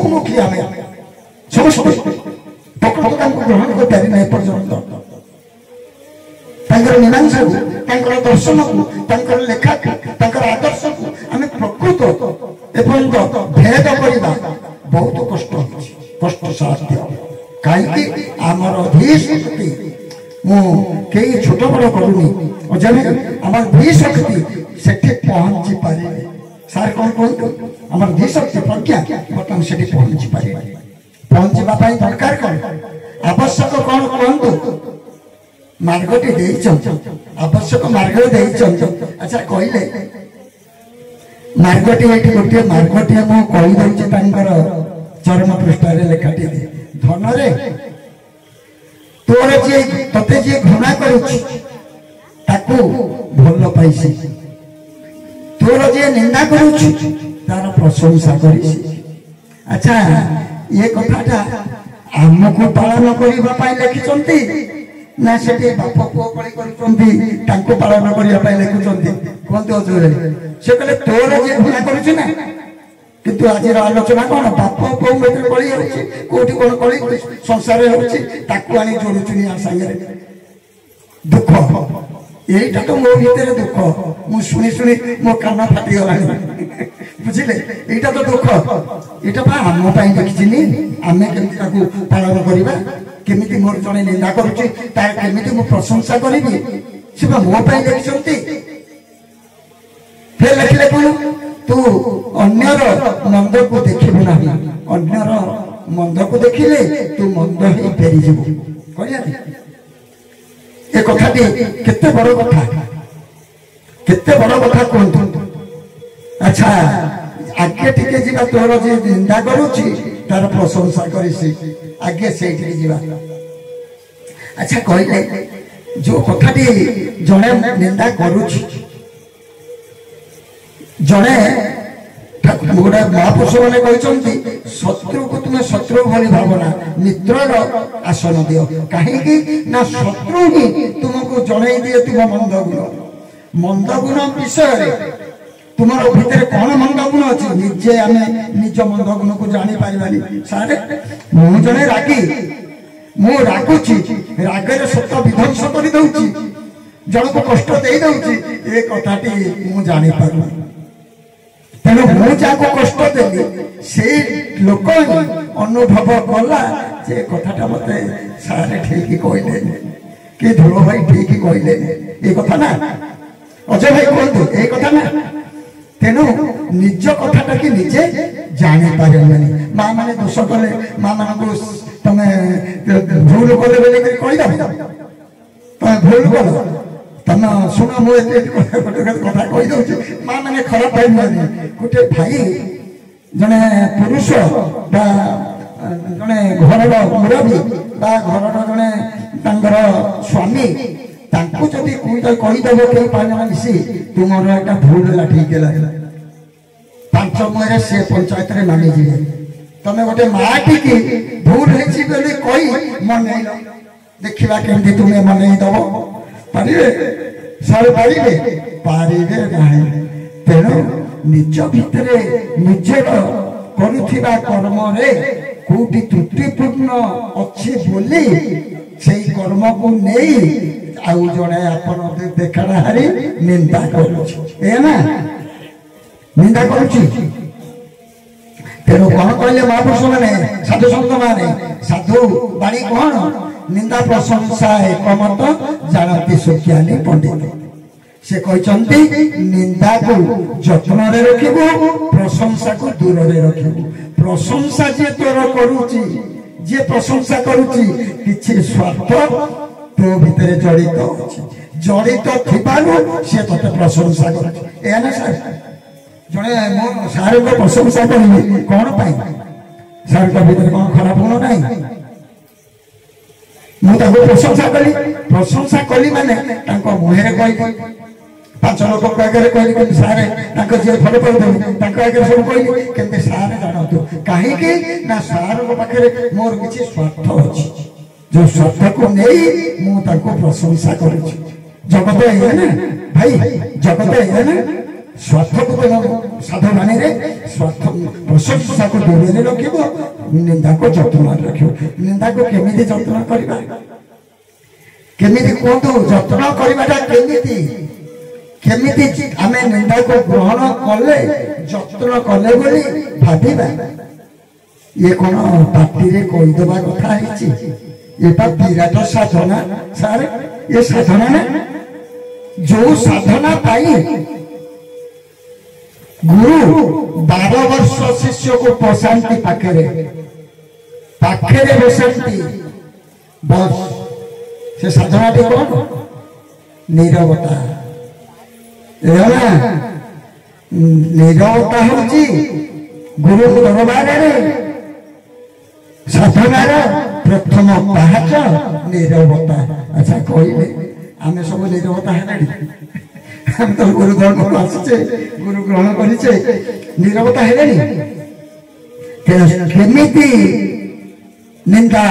बहुमुखी आम समस्त प्रकृत ग्रहण कर पारि ना पर्यंत मीमांसा को दर्शन को लेखा को आदर्श को आम प्रकृत एपर्यंत भेद करवा बहुत कष्ट साध्य कहीं आमर धीशक्ति मुझे छोट बड़ करूनी आम धीशक्ति से पहुंची पारे सार कौन कहतु आम धीशक्ति प्रज्ञा बर्तमान से पहुंची पारे पहुंचापी दरकार कौन आवश्यक कौन कहतु मार्गटी आवश्यक मार्ग अच्छा कहले मार्गटी ये गोटे मार्गटी मुझे चरम पृष्ठ लेखाटी धन रे तोर जी ते जी घृणा करू भल पाइसी तोर जी निंदा करुच तार प्रशंसा कर अच्छा ये कथाटा आमको पालन करने लिखिं ना से बाप पुओ कली कर पालन करने लिखुं कहते अजय से कहले तोर जी घृणा करुच ना किंतु आज आलोचना कौन बाप पुओ भर कली होती कौन कली संसार होनी जोड़ुचुनी सांगे दुख यहीटा तो मो भीतर दुख मुझे शुणी शुणी मो कान फाटीगला बुझे यहाँ तो दुख यहाँ आम देखी आम केमी पालन करवा केमी मोर जड़े निंदा करुच्ची केमी मु प्रशंसा करी सी मो देखी फिर लिखिले कौन तू अन्यर मंद को देखबू ना अन्यर मंद को देखिले तू मंद ही फेरीजु ये कथाटी केते बड़ कथा कहतु अच्छा आगे टिके जीवा तोर जी निंदा करुच्ची तार प्रशंसा करी आगे से अच्छा कहले जो कथाटी जड़े निंदा करुच्ची जड़े गोटे महापुरुष मैंने कहते शत्रु को तुम्हें शत्रु भली भावना मित्रर आसन दियो कहीं ना शत्रु ही तुमको जड़े दिए तुम मंद गुण विषय तुम्हार भितर कौन मंद गुण अच्छी निजे आम निज मंद गुण को जानी पारिबानी सारे मु जड़े रागी मु रागुची रागरे सत विध्वंस कर दउची जन को कष्ट दे दउची ए कथाटी मु जानी पारु तेणु मुझे कष्ट देली से लोक अनुभव कला जे कथाटा मत सारे ठीक कहले कि ध्रुव भाई ठीक कहले ये कथा ना अजय भाई कहतु ये कथा ना तेणु निज कथाटा कि निजे जानी पारे माँ मैंने दोष कले माँ मान तमें भूल कले बोले कहीद तुम भूल कल तुम शुण मुझे कथा कहीदे माँ मैंने खराब भाई गोटे भाई जड़े पुरुष जड़े घर मुरबी घर जड़े स्वामी जदि कहीदेव कई पाँच मिसी तुमर एटा भूल है ठीक है 5 मुहरे से पंचायत में मानिजी तमें गोटे माटी की भूल है कही मन देखा केमती तुम्हें मन दब पारे सारे पारे ना तेणु निज भितर निजर करुवा कर्म कौटी त्रुटिपूर्ण अच्छे बोली से कर्म को नहीं आउ जड़े आप देखा हारी निंदा करा निंदा करुच्ची तेणु कौन कहले महापुरुष मैंने साधु सन्त मैंने साधु बाणी कौन निंदा प्रशंसा एकमत जानती सुज्ञानी पंडित से कहते निंदा को जत्न रखिबू प्रशंसा को दूर रखिबू प्रशंसा जे तोर करुची जे प्रशंसा करुची किछि स्वार्थ तो भीतर जड़ित जड़ित थिबारु से तोते प्रशंसा करुची ए ना सर जड़े मो सार को प्रशंसा करी कौन पाई सार को भीतर कौन खराब गुण नहीं मुझे प्रशंसा कली माने मुहर कही 5 लोक आगे कहली कि सारे जी भल पाते आगे सब कहली केमती सारे जानतु कहीं ना सार पाखे मोर किसी स्वार्थ अच्छी जो स्वार्थ को नहीं मुझे प्रशंसा कर जगत है ना भाई जगत है ना स्वार्थ को तुम साधन स्वार्थ प्रशंसा को दूरे रख निंदा को जत्न रख निंदा को केमी जत्न करवा केमी कहतु जत्न करवाटा केमी आम निंदा को ग्रहण कले जत्न कले बोली भाविबा ये कौन पार्टी रे कहीदेवा कथा ये विराट साधना सार ये साधना ना जो साधना पाई गुरु 12 वर्ष शिष्य को बसाती पाखे बसाती बस से साधना टी कौन नीरवता नीरवता हूँ गुरु दरबार साधनार प्रथम पाहाच नीरवता। अच्छा कहले आम सब नीरवता है तो गुरु धर्म आसचे गुरु ग्रहण करे नीरवता है केमिति निंदा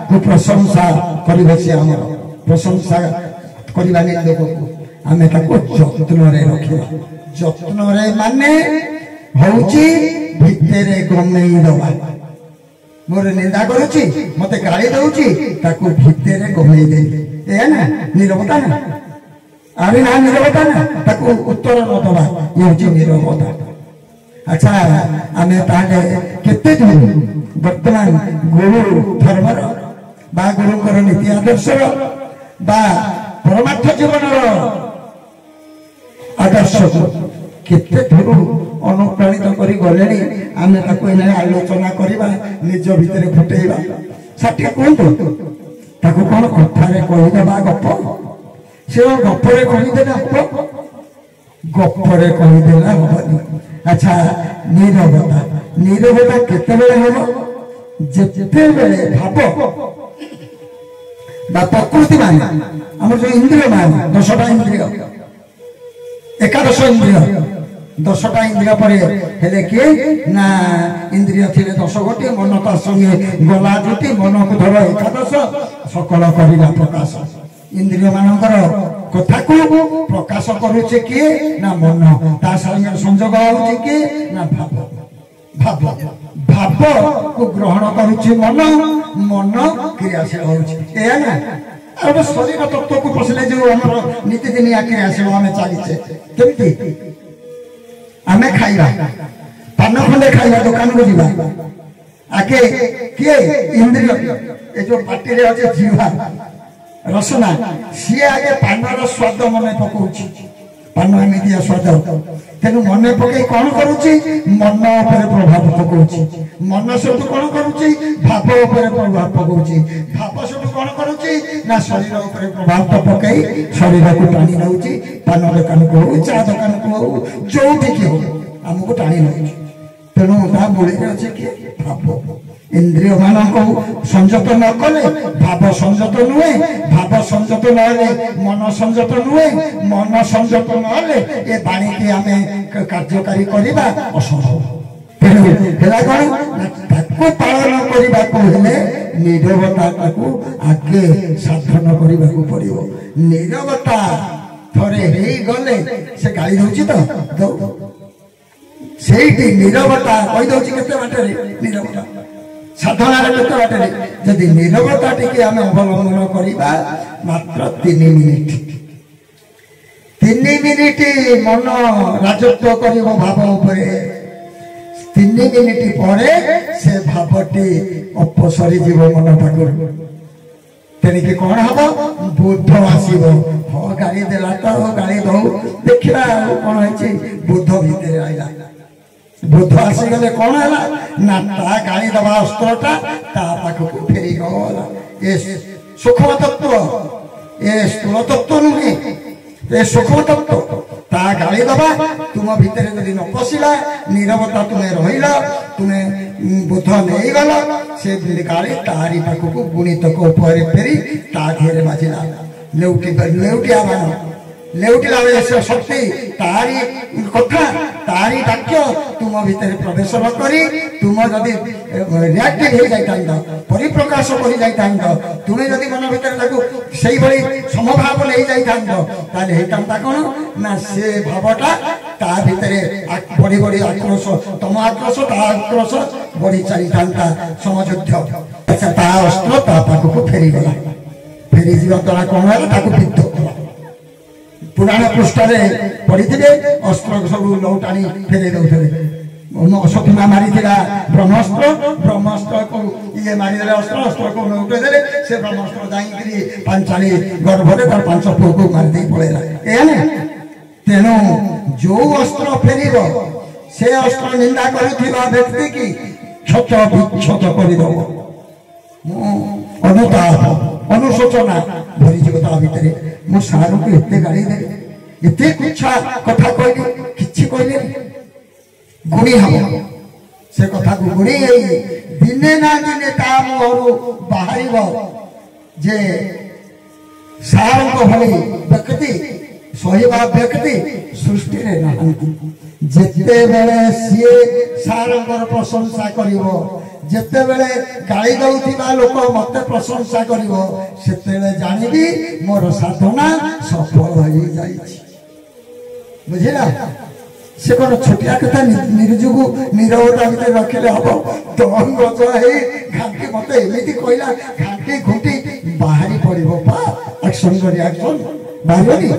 को प्रशंसा करबे से हमर प्रशंसा करबा निंदा को आमे ताको जत्न रे रखिबा जत्न रे माने होउची भितरे गमेई दवा मोर निंदा करूची मते गाली दउची ताको भितरे गमेई दे ए ना नीरवता ना अरे ना नीरवता ना ताको उत्तर न दवा ये होची नीरवता। अच्छा आमे ताले केते दिन वर्तमान गुरु धर्मर बा गुरुंकर नीति आदर्शर बा परमार्थ जीवनर आदर्श को केते थोरू अनुप्राणित करी गलेनी आमे ताको एने आलोचना करबा निज भितरे फुटेइबा साथी कोंतो ताको कोन कथारे कहि देबा गप से गपरे कहि देबा गपरे कहि देला हबनी। अच्छा नीरवता नीरवता केते बेले हबो जेते बेले भाबो बा प्रकृति मान हमर जो इंद्रिय मान 10टा इंद्रिय 11 इंद्रिय 10टा इंद्रिय पर हेले के ना इंद्रिय थिले 10 गोटी मन ता संगे गला जुटी मन को धर 11 सकल करिला प्रकाश इंद्रिय मानकर कथा को प्रकाश करूचे के ना मन ता संगे संयोग होउचे के ना भाव भाव भाव को ग्रहण करूचे मन मन क्रियाशील होउचे ए ना अब शरीर तत्व को पसले जो हमर नीतिदिनिया क्रियाशील आमे चलीचे केमती आमे खाइबा पान खंडे खाइबा दुकान को जीवा आके के इंद्रिय ए जो पाटी रे अछि जीवा रसना सी आगे पानर स्वाद मने पकोउची पान एमितिया स्वाद तेनु मने पके कोन करूची मन ऊपर प्रभाव पकोउची मन सब कोन करूची भाव ऊपर प्रभाव पकोउची भाव सब कोन करूची ना शरीर ऊपर प्रभाव पकई शरीर को टाणी नउची पान दुकान को चा दुकान को जो ठीक हो हमको टाणी नउची तेनु ता बोले अछि के भाव इंद्रिय मान को संयत न कले भाव संयत नुहे भाव संयत नले मन संयत नुहे मन संयत नले ए बाणी के आमे कार्यकारी करिबा असंभव तेनु हेला कोन ताको पालन करिबा को हेले नीरवता ताको आगे साधन करिबा को पड़िबो नीरवता थरे हेई गले से गाली होची तो सेठी नीरवता कहि दोची केते बाटे नीरवता साधना केते बाटे जदि नीरवता टिके आमे अवलंबन करिबा मात्र 3 मिनिट मन राजत्व करिबो भाव ऊपर 3 मिनिट परे से भावटी अपसरी जीव मन ठाकुर तेनिके कोन हबो बुद्ध आसीबो हो गाली देला तो गाली दो देखिबा कोन होची बुद्ध भीतर आइला बुद्ध आसी गले कोन हला ना ता गाली दबा अस्त्रटा ता पाखो फेरी गला ए सूक्ष्म तत्व ए स्थूल तत्व नुहे ए सूक्ष्म तत्व ता गाली दबा तुम भीतर यदि न पसिला नीरवता तुम्हें रहिला तुम्हें बुद्ध नहीं गला से गाली तारी पाखो गुणित को ऊपर फेरी ता घेरे बाजिला लेउटी आवाज लेउटिला से शक्ति तारी कथा तारी वाक्य तुम भीतर प्रवेश न करी तुम जदि रिएक्टिव हो जाइतांत परिप्रकाश करि जाइतांत तुमे जदि मन भीतर ताकू सेही भली समभाव नै जाइतांत ताले हेतांता कोन ना से भावटा ତା ଭିତରେ ବଢି ବଢି ଆକ୍ରୋଶ, ତମ ଆକ୍ରୋଶ ତା ଆକ୍ରୋଶ ବଢି ଚାଲିଥାନ୍ତା ସମଯୁଦ୍ଧ। ତା ଅସ୍ତ୍ର ତା ପାଖକୁ ଫେରିଗଲା। ଫେରିଯିବା ଦ୍ୱାରା କଣ ହେଲା, ତାକୁ ବିଦ୍ଧ କଲା। ପୁରାଣ ପୃଷ୍ଠରେ ପଢିଥିବେ ଅସ୍ତ୍ର ସବୁ ଲଉଟାଣି ଫେରେଇ ଦଉଥିଲେ। ଅଶ୍ୱତ୍ଥାମା ମାରିଥିଲା ବ୍ରହ୍ମାସ୍ତ୍ର, ବ୍ରହ୍ମାସ୍ତ୍ରକୁ ଇଏ ମାରିଦେଲେ ଅସ୍ତ୍ରକୁ ଲଉଟେଇ ଦେଲେ। ସେ ବ୍ରହ୍ମାସ୍ତ୍ର ଯାଇକିରି ପାଞ୍ଚାଳି ଗର୍ଭରେ ତାର 5 ପୁଅକୁ ମାରିଦେଇ ପଳେଇଲା। ଏଇଆ ନା। ତେଣୁ ଯୋଉ ଅସ୍ତ୍ର ଫେରିବ ସେ ଅସ୍ତ୍ର ନିନ୍ଦା କରୁଥିବା ବ୍ୟକ୍ତି କି କ୍ଷତ ବିକ୍ଷତ କରିଦବ। ମୁଁ ଅନୁତାପ ଅନୁଶୋଚନା ଭରିଯିବ ତା ଭିତରେ। ମୁଁ ସାରକୁ ଏତେ ଗାଳି ଦେଲି, ଏତେ କୁଚ୍ଛା କଥା କହିଲି, କିଛି କହିଲେନି। ଗୁଣି ହବ ସେ କଥାକୁ ଗୁଣି ହେଇ ଦିନେ ନା ଦିନେ ତା ମୁହଁରୁ ବାହାରିବ ଯେ ସାରଙ୍କ ଭଳି ବ୍ୟକ୍ତି, ସହିବା ବ୍ୟକ୍ତି ସୃଷ୍ଟିରେ ନାହାନ୍ତି। ଯେତେବେଳେ ସିଏ ସାରଙ୍କର ପ୍ରଶଂସା କରିବ, ଯେତେବେଳେ ଗାଳି ଦଉଥିବା ଲୋକ ମତେ ପ୍ରଶଂସା କରିବ, ସେତେବେଳେ ଜାଣିବି ମୋର ସାଧନା ସଫଳ ହେଇଯାଇଛି। ବୁଝିଲା? ସେ କଣ ଛୋଟିଆ କଥା, ନିର୍ଯୋଗ ନିରବତା ଭିତରେ ରଖିଲେ ହବ? ଦଙ୍ଗଜ ହେଇ ଘାଣ୍ଟି ମତେ ଏମିତି କହିଲା, ଘାଣ୍ଟି ଘୁଣ୍ଟି ବାହାରି ପଡିବ ପା। Action reaction ବାହାରିବନି?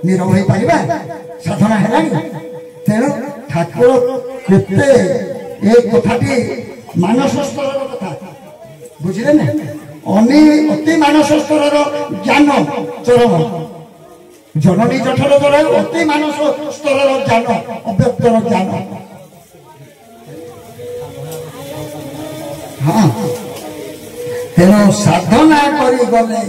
ନିରବ ହେଇପାରିବା? ସାଧନା ହେଲାଣି। ତେଣୁ ଠାକୁର କେତେ ଏ କଥାଟି ମାନସ ସ୍ତରର କଥା, ବୁଝିଲେ ନା? ଅତି ମାନସ ସ୍ତରର ଜ୍ଞାନ ଚରମ, ଜନନୀ ଜଠର ଦ୍ୱାରା ଅତି ମାନସ ସ୍ତରର ଜ୍ଞାନ, ଅବ୍ୟକ୍ତର ଜ୍ଞାନ। ହଁ, ତେଣୁ ସାଧନା କରିଗଲେ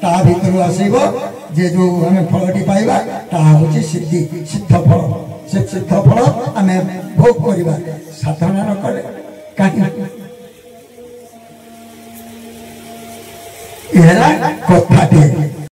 ତା ଭିତରୁ ଆସିବ ଯେ ଯୋଉ ଆମେ ଫଳଟି ପାଇବା, ତାହା ହଉଛି ସିଦ୍ଧି, ସିଦ୍ଧ ଫଳ। ସେ ସିଦ୍ଧ ଫଳ ଆମେ ଭୋଗ କରିବା। ସାଧନା ନ କଲେ କାହିଁକି? ଏ ହେଲା କଥାଟି।